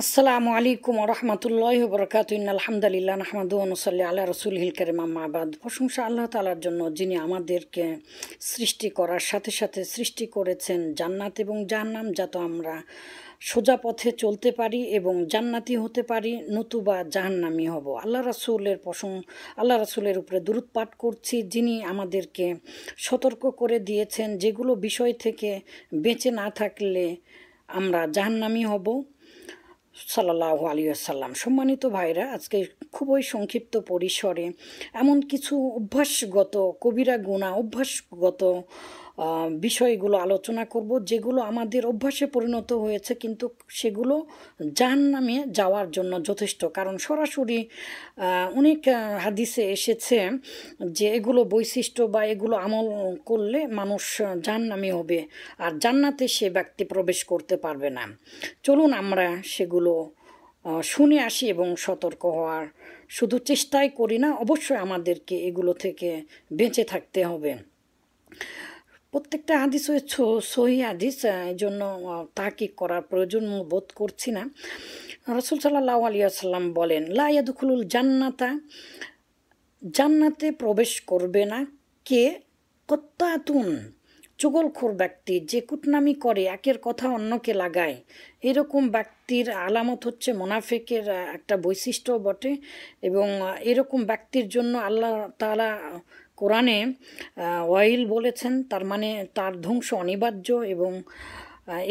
আসসালামু আলাইকুম রহমতুল্লাহ বরকাত আলহামদুলিল্লাহ নাহমাদু ওয়া নুসাল্লি আলা রাসূলিহিল কারীম আম্মা বাদ। প্রশংসা আল্লাহ তাআলার জন্য, যিনি আমাদেরকে সৃষ্টি করার সাথে সাথে সৃষ্টি করেছেন জান্নাত এবং জাহান্নাম, যাতে আমরা সোজা পথে চলতে পারি এবং জান্নাতি হতে পারি, নতুবা জাহান্নামি হব। আল্লাহ রাসূলের উপরে দুরূদ পাঠ করছি, যিনি আমাদেরকে সতর্ক করে দিয়েছেন যেগুলো বিষয় থেকে বেঁচে না থাকলে আমরা জাহান্নামি হব। সাল্লাল্লাহু আলাইহি ওয়াসাল্লাম। সম্মানিত ভাইরা, আজকে খুবই সংক্ষিপ্ত পরিসরে এমন কিছু অভ্যাসগত কবিরা গুনাহ, অভ্যাসগত বিষয়গুলো আলোচনা করব, যেগুলো আমাদের অভ্যাসে পরিণত হয়েছে, কিন্তু সেগুলো জাহান্নামে যাওয়ার জন্য যথেষ্ট। কারণ সরাসরি অনেক হাদিসে এসেছে যে এগুলো বৈশিষ্ট্য বা এগুলো আমল করলে মানুষ জাহান্নামী হবে, আর জান্নাতে সে ব্যক্তি প্রবেশ করতে পারবে না। চলুন আমরা সেগুলো শুনে আসি এবং সতর্ক হওয়ার শুধু চেষ্টাই করি না, অবশ্যই আমাদেরকে এগুলো থেকে বেঁচে থাকতে হবে। প্রত্যেকটা হাদিস হচ্ছে সহি হাদিস, এই জন্য তাহকিক করার প্রয়োজন বোধ করছি না। রাসূল সাল্লাল্লাহু আলাইহি ওয়াসাল্লাম বলেন, লা ইয়াদখুলুল জান্নাতা, জান্নাতে প্রবেশ করবে না কে? কত্তাতুন, চুগলখোর ব্যক্তি, যে কুটনামি করে, একের কথা অন্যকে লাগায়। এরকম ব্যক্তির আলামত হচ্ছে মুনাফিকের একটা বৈশিষ্ট্য বটে, এবং এরকম ব্যক্তির জন্য আল্লাহ তাআলা কোরআনে ওয়াইল বলেছেন, তার মানে তার ধ্বংস অনিবার্য। এবং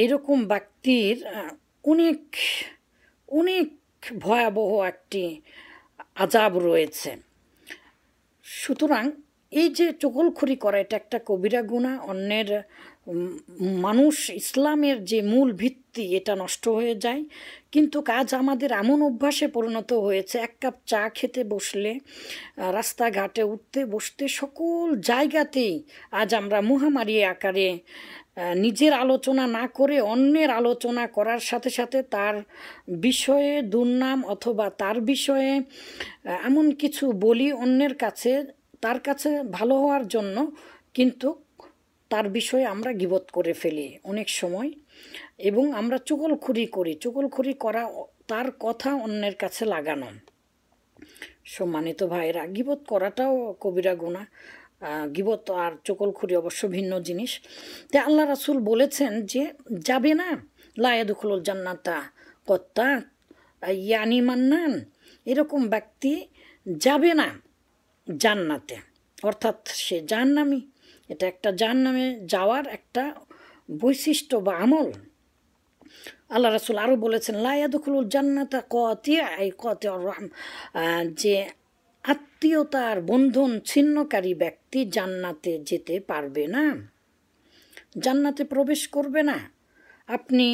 এরকম ব্যক্তির অনেক অনেক ভয়াবহ একটি আযাব রয়েছে। সুতরাং এই যে চগলখড়ি করা, এটা একটা কবিরা গুনাহ। অন্যের মানুষ ইসলামের যে মূল ভিত্তি, এটা নষ্ট হয়ে যায়। কিন্তু কাজ আমাদের এমন অভ্যাসে পরিণত হয়েছে, এক কাপ চা খেতে বসলে, রাস্তাঘাটে উঠতে বসতে, সকল জায়গাতেই আজ আমরা মহামারী আকারে নিজের আলোচনা না করে অন্যের আলোচনা করার সাথে সাথে তার বিষয়ে দুর্নাম অথবা তার বিষয়ে এমন কিছু বলি অন্যের কাছে, তার কাছে ভালো হওয়ার জন্য, কিন্তু তার বিষয়ে আমরা গীবত করে ফেলি অনেক সময়, এবং আমরা চুগলখড়ি করি। চুগলখড়ি করা, তার কথা অন্যের কাছে লাগানো। সম্মানিত ভাইরা, গীবত করাটাও কবিরা গুনাহ। গীবত আর চুগলখড়ি অবশ্য ভিন্ন জিনিস। তাই আল্লাহ রাসূল বলেছেন যে যাবে না, লা ইয়াদখুলুল জান্নাতা কত্তা ইয়ানি মান্নান, এরকম ব্যক্তি যাবে না জান্নাতে, অর্থাৎ সে জাহান্নামী। এটা একটা জাহান্নামে যাওয়ার একটা বৈশিষ্ট্য বা আমল। আল্লাহ রাসূল আরও বলেছেন, লা ইয়াদখুলুল জান্নাতা কাতিয়া, এই কাতিউর রহম, যে আত্মীয়তার বন্ধন ছিন্নকারী ব্যক্তি জান্নাতে যেতে পারবে না, জান্নাতে প্রবেশ করবে না। আপনি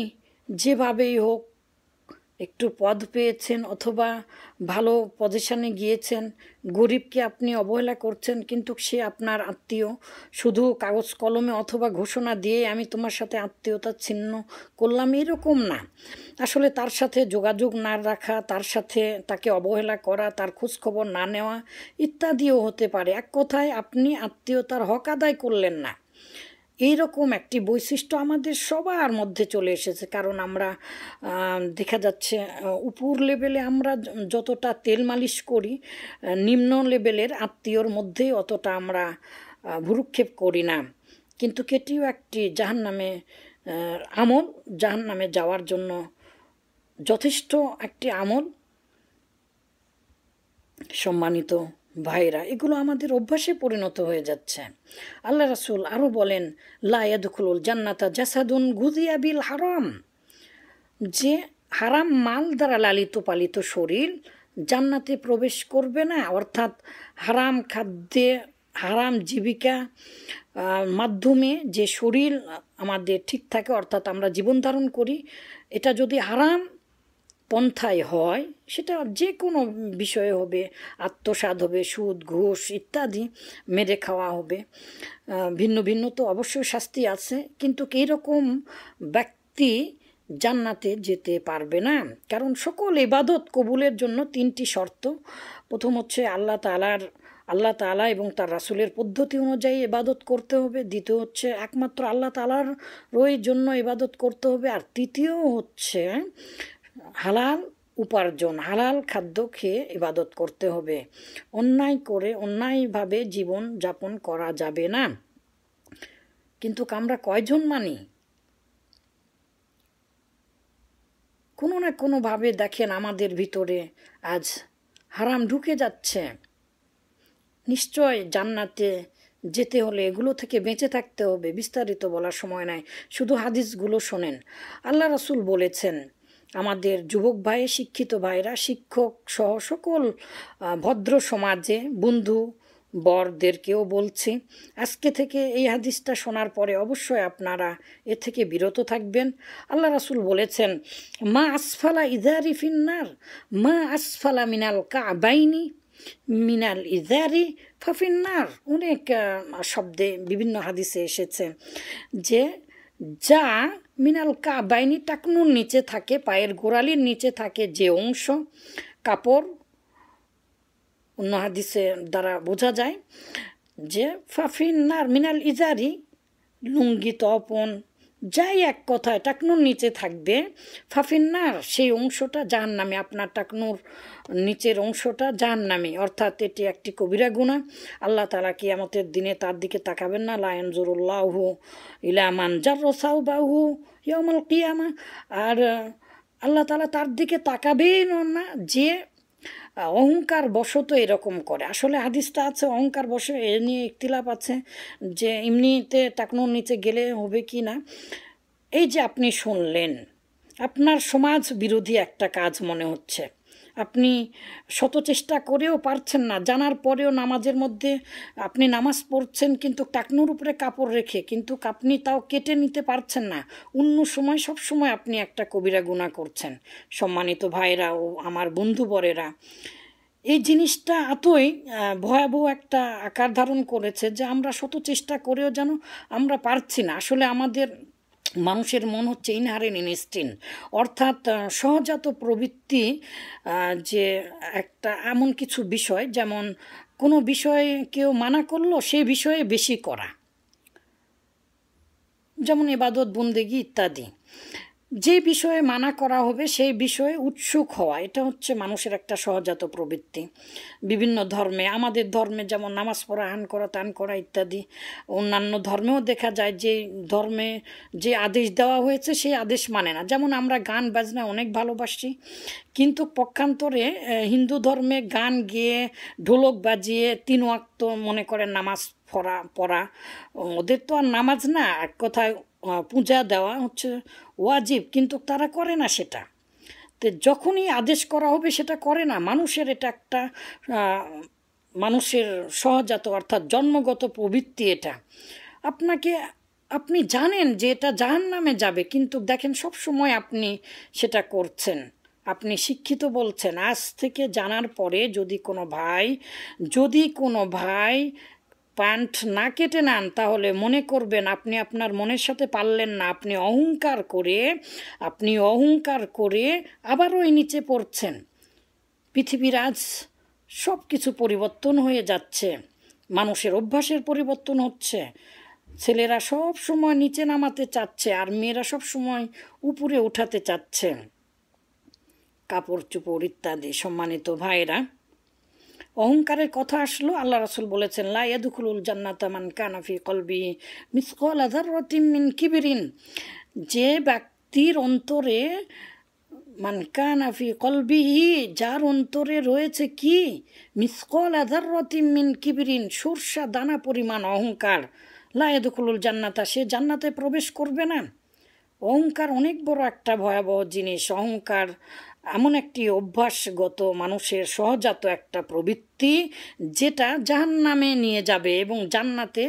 যেভাবেই হোক একটু পদ পেয়েছেন অথবা ভালো পজিশনে গিয়েছেন, গরিবকে আপনি অবহেলা করছেন, কিন্তু সে আপনার আত্মীয়। শুধু কাগজ কলমে অথবা ঘোষণা দিয়ে আমি তোমার সাথে আত্মীয়তা ছিন্ন করলাম, এরকম না। আসলে তার সাথে যোগাযোগ না রাখা, তার সাথে তাকে অবহেলা করা, তার খোঁজখবর না নেওয়া ইত্যাদিও হতে পারে। এক কথায় আপনি আত্মীয়তার হক আদায় করলেন না। এইরকম একটি বৈশিষ্ট্য আমাদের সবার মধ্যে চলে এসেছে। কারণ আমরা দেখা যাচ্ছে উপর লেভেলে আমরা যতটা তেল মালিশ করি, নিম্ন লেভেলের আত্মীয়র মধ্যেই অতটা আমরা ভ্রুক্ষেপ করি না। কিন্তু এটিও একটি জাহান্নামে আমল, জাহান্নামে যাওয়ার জন্য যথেষ্ট একটি আমল। সম্মানিত ভাইরা, এগুলো আমাদের অভ্যাসে পরিণত হয়ে যাচ্ছে। আল্লাহ রাসূল আরও বলেন, লা ইয়াদখুলুল জান্নাতা জাসাদুন গুযিয়া বিল হারাম, যে হারাম মাল দ্বারা লালিত পালিত শরীর জান্নাতে প্রবেশ করবে না। অর্থাৎ হারাম খাদ্যে, হারাম জীবিকা মাধ্যমে যে শরীর আমাদের ঠিক থাকে, অর্থাৎ আমরা জীবন ধারণ করি, এটা যদি হারাম পন্থায় হয়, সেটা যে কোনো বিষয়ে হবে, আত্মসাৎ হবে, সুদ ঘুষ ইত্যাদি মেরে খাওয়া হবে, ভিন্ন ভিন্ন তো অবশ্যই শাস্তি আছে। কিন্তু এইরকম ব্যক্তি জান্নাতে যেতে পারবে না। কারণ সকল ইবাদত কবুলের জন্য তিনটি শর্ত। প্রথম হচ্ছে আল্লাহ তাআলা এবং তার রাসূলের পদ্ধতি অনুযায়ী ইবাদত করতে হবে। দ্বিতীয় হচ্ছে একমাত্র আল্লাহ তাআলার জন্য ইবাদত করতে হবে। আর তৃতীয় হচ্ছে হালাল উপার্জন, হালাল খাদ্য খেয়ে ইবাদত করতে হবে। অন্যায় করে অন্যায়ভাবে জীবন যাপন করা যাবে না। কিন্তু আমরা কয়জন মানি? কোনো না কোনোভাবে দেখেন আমাদের ভিতরে আজ হারাম ঢুকে যাচ্ছে। নিশ্চয় জান্নাতে যেতে হলে এগুলো থেকে বেঁচে থাকতে হবে। বিস্তারিত বলার সময় নাই, শুধু হাদিসগুলো শোনেন। আল্লাহ রাসূল বলেছেন, আমাদের যুবক ভাই, শিক্ষিত ভাইরা, শিক্ষক সহ সকল ভদ্র সমাজে বন্ধু বরদেরকেও বলছি, আজকে থেকে এই হাদিসটা শোনার পরে অবশ্যই আপনারা এ থেকে বিরত থাকবেন। আল্লাহ রাসূল বলেছেন, মা আসফালা ইজারি ফিন্নার, মা আসফালা মিনাল কাবাইনি মিনাল ইজারি ফাফিন্নার। অনেক শব্দে বিভিন্ন হাদিসে এসেছে যে যা মিনাল কাবাইনি, টাকনুর নিচে থাকে, পায়ের গোড়ালির নিচে থাকে যে অংশ কাপড়, অন্য হাদিসে দ্বারা বোঝা যায় যে ফাফিন্নার মিনাল ইজারি, লুঙ্গি তপন যাই এক কথায় টাকনুর নিচে থাকবে, ফাফিন্নার সেই অংশটা জাহান্নামে। আপনার টাকনুর নিচের অংশটা জাহান্নামে, অর্থাৎ এটি একটি কবিরা গুনাহ। আল্লাহ তাআলা কিয়ামতের দিনে তার দিকে তাকাবেন না। লা ইয়ানজুরুল্লাহু ইলা মান জাররা সাওবাহু ইয়াউমাল কিয়ামা। আর আল্লাহ তাআলা তার দিকে তাকাবেন না যে অহংকার বশত এরকম করে। আসলে হাদিসটা আছে অহংকার বশে, এ নিয়ে ইখতিলাফ আছে যে এমনিতে টাকনুর নিচে গেলে হবে কি না। এই যে আপনি শুনলেন, আপনার সমাজ বিরোধী একটা কাজ মনে হচ্ছে, আপনি শত চেষ্টা করেও পারছেন না, জানার পরেও নামাজের মধ্যে আপনি নামাজ পড়ছেন কিন্তু টাকনুর উপরে কাপড় রেখে, কিন্তু আপনি তাও কেটে নিতে পারছেন না। অন্য সময় সব সময় আপনি একটা কবিরা গুনাহ করছেন। সম্মানিত ভাইরা ও আমার বন্ধুবরেরা, এই জিনিসটা এতই ভয়াবহ একটা আকার ধারণ করেছে যে আমরা শত চেষ্টা করেও যেন আমরা পারছি না। আসলে আমাদের মানুষের মন হচ্ছে ইনহারেন্ট ইনস্টিংক্ট, অর্থাৎ সহজাত প্রবৃত্তি, যে একটা এমন কিছু বিষয়, যেমন কোনো বিষয়ে কেউ মানা করলো সেই বিষয়ে বেশি করা, যেমন ইবাদত বন্দেগী ইত্যাদি। যে বিষয়ে মানা করা হবে সেই বিষয়ে উৎসুক হওয়া, এটা হচ্ছে মানুষের একটা সহজাত প্রবৃত্তি। বিভিন্ন ধর্মে, আমাদের ধর্মে যেমন নামাজ পড়া, হান করা, তান করা ইত্যাদি, অন্যান্য ধর্মেও দেখা যায় যে ধর্মে যে আদেশ দেওয়া হয়েছে সেই আদেশ মানে না। যেমন আমরা গান বাজনা অনেক ভালোবাসি, কিন্তু পক্ষান্তরে হিন্দু ধর্মে গান গেয়ে ঢোলক বাজিয়ে 3 ওয়াক্ত মনে করেন নামাজ পড়া, ওদের তো আর নামাজ না, এক কথায় পূজা দেওয়া হচ্ছে ওয়াজিব, কিন্তু তারা করে না সেটা। তো যখনই আদেশ করা হবে সেটা করে না। মানুষের এটা একটা মানুষের সহজাত অর্থাৎ জন্মগত প্রবৃত্তি এটা। আপনি জানেন যে এটা জাহান্নামে যাবে, কিন্তু দেখেন সব সময় আপনি সেটা করছেন। আপনি শিক্ষিত বলছেন, আজ থেকে জানার পরে যদি কোনো ভাই প্যান্ট না কেটে নেন তাহলে মনে করবেন আপনি আপনার মনের সাথে পারলেন না, আপনি অহংকার করে আবারও এই নিচে পড়ছেন। পৃথিবীর আজ সব কিছু পরিবর্তন হয়ে যাচ্ছে, মানুষের অভ্যাসের পরিবর্তন হচ্ছে। ছেলেরা সব সময় নিচে নামাতে চাচ্ছে আর মেয়েরা সব সময় উপরে উঠাতে চাচ্ছে, কাপড় চোপড় ইত্যাদি। সম্মানিত ভাইরা, অহংকারের কথা আসলো, আল্লাহ রাসূল বলেছেন, লা ইয়াদখুলুল জান্নাতা মান কানা ফি কলবিহি মিসকালা যাররাতিন মিন কিবরিন। যে ব্যক্তির অন্তরে, মান কানা ফি কলবিহি, যার অন্তরে রয়েছে কি, মিসকালা যাররাতিন মিন কিবরিন, সরষা দানা পরিমাণ অহংকার, লা ইয়াদখুলুল জান্নাতা, সে জান্নাতে প্রবেশ করবে না। অহংকার অনেক বড় একটা ভয়াবহ জিনিস। অহংকার এমন একটি অভ্যাসগত মানুষের সহজাত একটা প্রবৃত্তি যেটা জাহান্নামে নিয়ে যাবে এবং জান্নাতে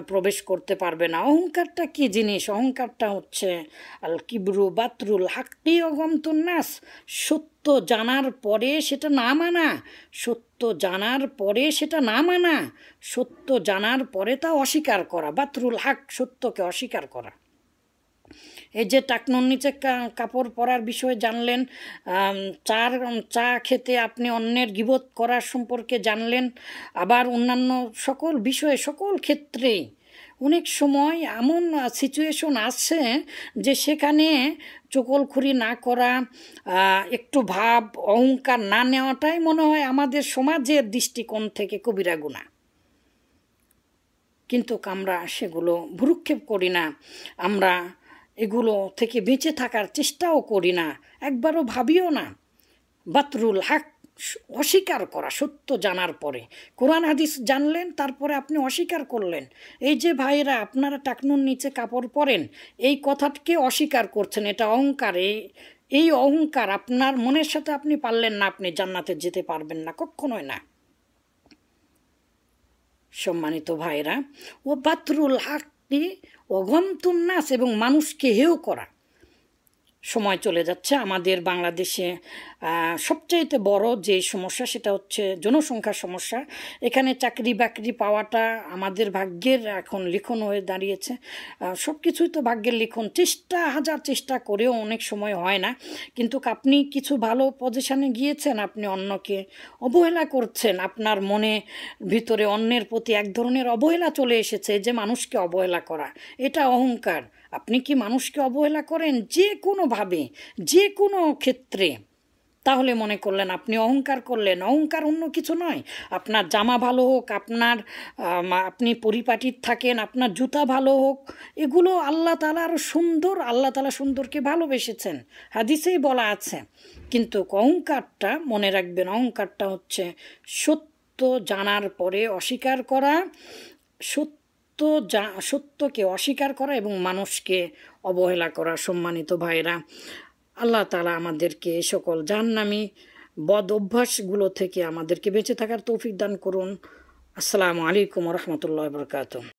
প্রবেশ করতে পারবে না। অহংকারটা কি জিনিস? অহংকারটা হচ্ছে আল কিবরু বাতরুল হাক্কি অগমতুন নাস, সত্য জানার পরে সেটা না মানা, সত্য জানার পরে সেটা না মানা, সত্য জানার পরে তা অস্বীকার করা। বাতরুল হাক, সত্যকে অস্বীকার করা। এই যে টাকনুর নিচে কাপড় পরার বিষয়ে জানলেন, চা খেতে আপনি অন্যের গীবত করার সম্পর্কে জানলেন, আবার অন্যান্য সকল বিষয়ে সকল ক্ষেত্রেই অনেক সময় এমন সিচুয়েশন আসছে যে সেখানে চকলখুরি না করা, একটু ভাব অহংকার না নেওয়াটাই মনে হয় আমাদের সমাজের দৃষ্টিকোণ থেকে কবিরা গুনাহ। কিন্তু আমরা সেগুলো ভ্রুক্ষেপ করি না, আমরা এগুলো থেকে বেঁচে থাকার চেষ্টাও করি না, একবারও ভাবিও না। বাতরুল হক, অস্বীকার করা, সত্য জানার পরে কোরআন হাদিস জানলেন, তারপরে আপনি অস্বীকার করলেন। এই যে ভাইরা আপনারা টাকনুর নিচে কাপড় পরেন, এই কথাটাকে অস্বীকার করছেন, এটা অহংকার। এই অহংকার আপনার মনের সাথে আপনি পারলেন না, আপনি জান্নাতে যেতে পারবেন না, কখনোই না। সম্মানিত ভাইরা, ও বাতরুল হক ও গমতুন নাস, এবং মানুষকে হেয় করা। সময় চলে যাচ্ছে, আমাদের বাংলাদেশে সবচাইতে বড় যে সমস্যা সেটা হচ্ছে জনসংখ্যার সমস্যা। এখানে চাকরি বাকরি পাওয়াটা আমাদের ভাগ্যের এখন লিখন হয়ে দাঁড়িয়েছে। সব কিছুই তো ভাগ্যের লিখন, হাজার চেষ্টা করেও অনেক সময় হয় না। কিন্তু আপনি কিছু ভালো পজিশনে গিয়েছেন, আপনি অন্যকে অবহেলা করছেন, আপনার মনে ভিতরে অন্যের প্রতি এক ধরনের অবহেলা চলে এসেছে, যে মানুষকে অবহেলা করা, এটা অহংকার। আপনি কি মানুষকে অবহেলা করেন যে কোনোভাবে, যে কোনো ক্ষেত্রে, তাহলে মনে করলেন আপনি অহংকার করলেন। অহংকার অন্য কিছু নয়। আপনার জামা ভালো হোক, আপনি পরিপাটি থাকেন, আপনার জুতা ভালো হোক, এগুলো আল্লাহ তাআলা আরও সুন্দর, আল্লাহ তাআলা সুন্দরকে ভালোবেসেছেন, হাদিসেই বলা আছে। কিন্তু অহংকারটা মনে রাখবেন, অহংকারটা হচ্ছে সত্য জানার পরে অস্বীকার করা, সত্যকে অস্বীকার করা এবং মানুষকে অবহেলা করা। সম্মানিত ভাইরা, আল্লাহ তাআলা আমাদেরকে এ সকল জাহান্নামী বদ অভ্যাসগুলো থেকে আমাদেরকে বেঁচে থাকার তৌফিক দান করুন। আসসালামু আলাইকুম ওয়া রাহমাতুল্লাহি ওয়া বারাকাতুহু।